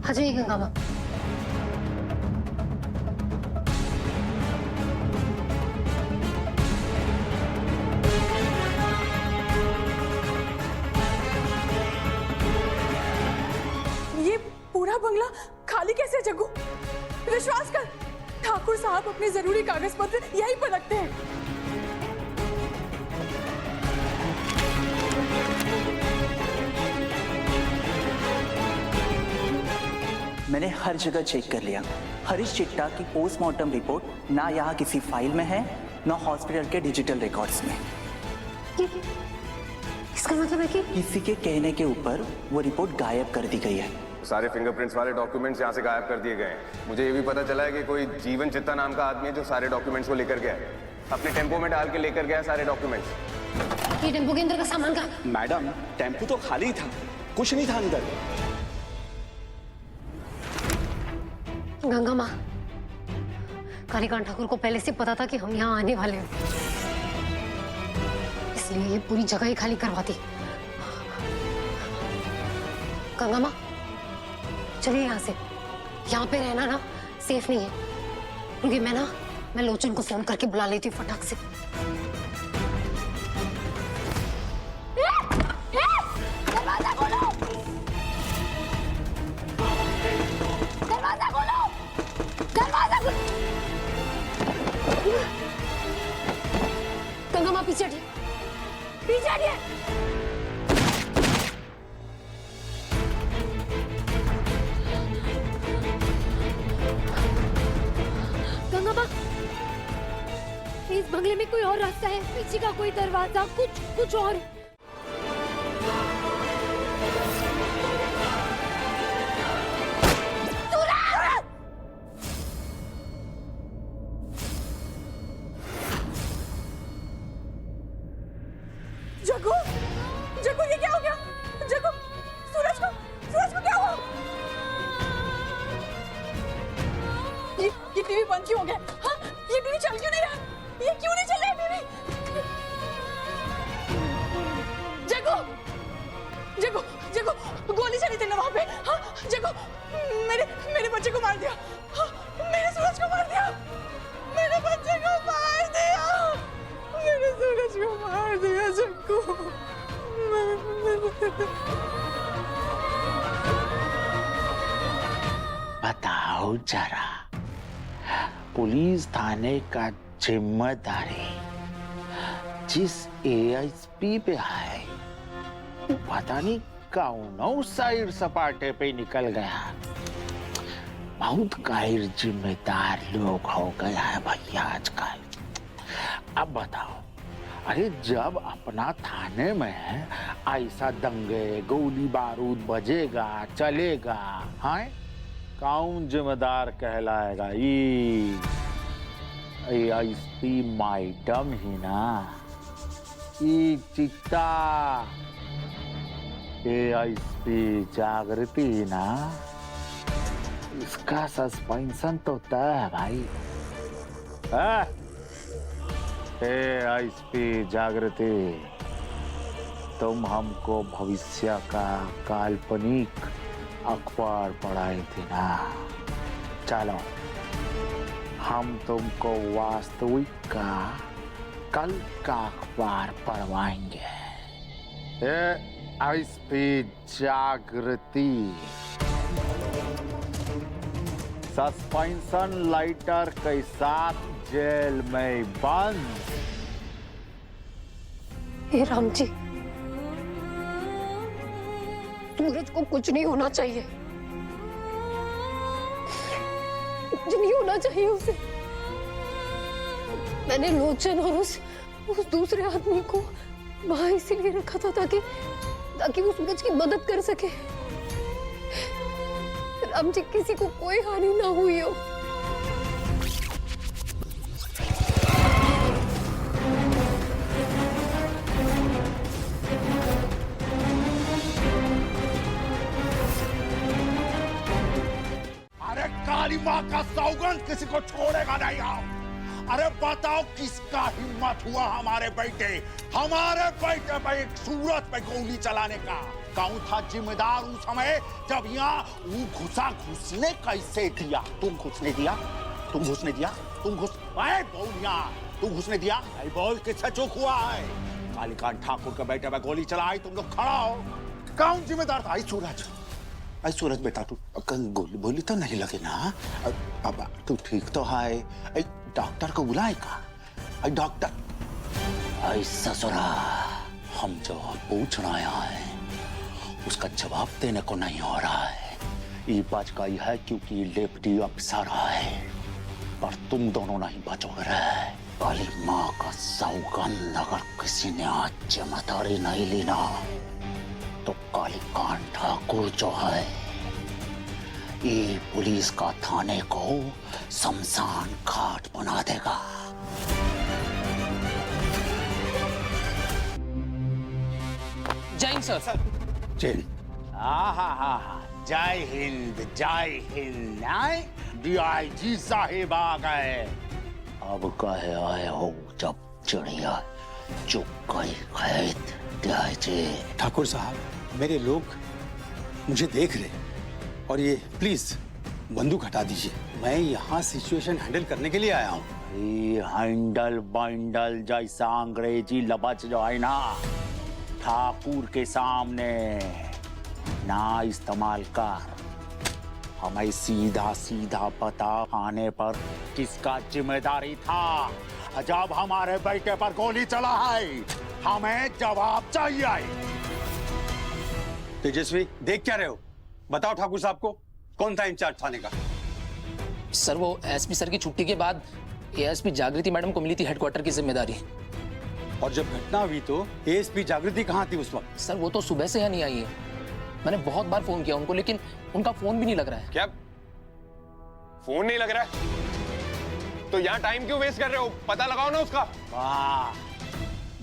आ जाइए गंगा माँ। ये पूरा बंगला खाली कैसे है जग्गू? विश्वास कर, ठाकुर साहब अपने जरूरी कागज पत्र यहीं पर रखते हैं। मैंने हर जगह चेक कर लिया। हरीश चिट्टा की पोस्टमार्टम रिपोर्ट ना यहाँ किसी फाइल में है, ना हॉस्पिटल के डिजिटल रिकॉर्ड्स में। इसका मतलब है कि किसी के कहने के ऊपर वो रिपोर्ट गायब कर दी गई है। सारे फिंगरप्रिंट्स वाले डॉक्यूमेंट्स यहाँ से गायब कर दिए गए हैं। मुझे ये भी पता चला है कि कोई जीवन चित्ता नाम का आदमी है जो सारे डॉक्यूमेंट्स को लेकर गया है, अपने टेम्पो में डाल के लेकर गया सारे डॉक्यूमेंट्स। ये टेम्पो के अंदर का सामान का? मैडम, टेम्पो तो खाली था, कुछ नहीं था अंदर। गंगा माँ, कालीकांत ठाकुर को पहले से पता था कि हम यहाँ आने वाले हैं, इसलिए ये पूरी जगह ही खाली करवा दी। गंगा माँ, चलिए यहाँ से। यहाँ पे रहना ना सेफ नहीं है, क्योंकि मैं लोचन को फोन करके बुला लेती हूँ फटाक से। दरवाजा खोलो! दरवाजा खोलो! दरवाजा खोलो! गंगा माँ पीछे हटिए, पीछे हटिए। गंगा माँ, इस बंगले में कोई और रास्ता है? पीछे का कोई दरवाजा, कुछ और? जग्गू, जग्गू ये क्या हो गया? जग्गू, सूरज को क्या हुआ? ये टीवी बंद क्यों हो गया? हाँ, ये टीवी चल क्यों नहीं रहा? ये क्यों नहीं चल रहा टीवी? जग्गू, जग्गू, जग्गू, गोली चली थी ना वहाँ पे? हाँ, जग्गू, मेरे बच्चे को मार दिया। हाँ, मेरे सूरज को मार दिया। मेरे बच्चे को मार दिया। मेरे सूरज को मार दिया जग्गू। बताओ जरा, पुलिस थाने का जिम्मेदारी जिस एएसपी पे है, पता नहीं कौन साइड सपाटे पे निकल गया। बहुत गैर जिम्मेदार लोग हो गया है भैया आजकल। अब बताओ, अरे जब अपना थाने में ऐसा दंगे गोली बारूद बजेगा चलेगा, हाँ, कौन जिम्मेदार कहलाएगा? एएसपी मैडम ही ना, ये चिट्टा एएसपी जागृति ना, इसका सस्पेंशन तो तय है भाई। एएसपी जागृति, तुम हमको भविष्य का काल्पनिक अखबार पढ़ाई थी ना, चलो हम तुमको वास्तविक का कल का अखबार पढ़वाएंगे। एएसपी जागृति सस्पेंशन लाइटर के साथ जेल में बंद। हे राम जी, सूरज को कुछ नहीं होना चाहिए, कुछ नहीं होना चाहिए उसे। मैंने लोचन और उस दूसरे आदमी को वहां इसीलिए रखा था ताकि वो सूरज की मदद कर सके। राम जी, किसी को कोई हानि ना हुई हो। काली माँ का सौगंध किसी को छोड़ेगा नहीं हम। अरे बताओ किसका हिम्मत हुआ हमारे बेटे पे एक सूरत पे गोली चलाने का? कौन था जिम्मेदार उस समय जब यहाँ वो घुसने कैसे दिया? तुम घुसने दिया? तुम घुसने दिया? तुम घुस आए बोल यहाँ, तुम घुसने दिया? आई बोल किससे चूक हुआ है? कालीकांत ठाकुर के बेटे पे गोली चलाई, तुम लोग खड़ा हो। कौन जिम्मेदार था? आई सूरज बेटा, तू कल गोली बोली तो नहीं लगे ना? अब तू ठीक तो है? डॉक्टर को बुलाएगा? डॉक्टर आई ससुरा, हम जो पूछना आया है उसका जवाब देने को नहीं हो रहा है। ये बच गई है क्योंकि डिप्टी अफसर है, पर तुम दोनों नहीं बचोगे रे। काली माँ का सौगंध अगर किसी ने आज जिम्मेदारी नहीं ली ना, तो कालीकांत ठाकुर जो है ये पुलिस का थाने को शमशान घाट बना देगा। जय हिंद सर। जय जय हिंद, जय हिंद। डीआईजी साहिब आ गए। अब कहे आए हो जब चिड़िया चुप गई खेत? डीआईजी ठाकुर साहब, मेरे लोग मुझे देख रहे और ये प्लीज बंदूक हटा दीजिए। मैं यहाँ सिचुएशन हैंडल करने के लिए आया हूँ। हैंडल बाइंडल जैसा अंग्रेजी लबज जो है ना, ठाकुर के सामने ना इस्तेमाल कर। हमें सीधा सीधा पता आने पर किसका जिम्मेदारी था जब हमारे बेटे पर गोली चला है। हमें जवाब चाहिए। तेजस्वी, देख क्या रहे हो? बताओ ठाकुर साहब को कौन था इंचार्ज थाने का? सर वो एसपी सर की छुट्टी के बाद एएसपी जागृति मैडम को मिली थी हेडक्वार्टर की जिम्मेदारी। और जब घटना हुई तो एएसपी जागृति कहाँ थी उस वक्त? सर वो तो सुबह से यहाँ नहीं आई है। मैंने बहुत बार फोन किया उनको, लेकिन उनका फोन भी नहीं लग रहा है। क्या फोन नहीं लग रहा है? तो यहाँ टाइम क्यों वेस्ट कर रहे हो? पता लगाओ ना उसका। वाह,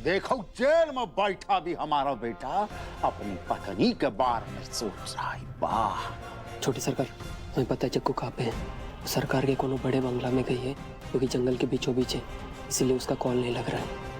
देखो जेल में बैठा भी हमारा बेटा अपनी पत्नी के बारे में सोच रहा है। वाह। छोटी सरकार, हमें पता है जग्गू कहाँ पे है। सरकार के कोनो बड़े बंगला में गई है, क्योंकि जंगल के बीचों बीच है, इसीलिए उसका कॉल नहीं लग रहा है।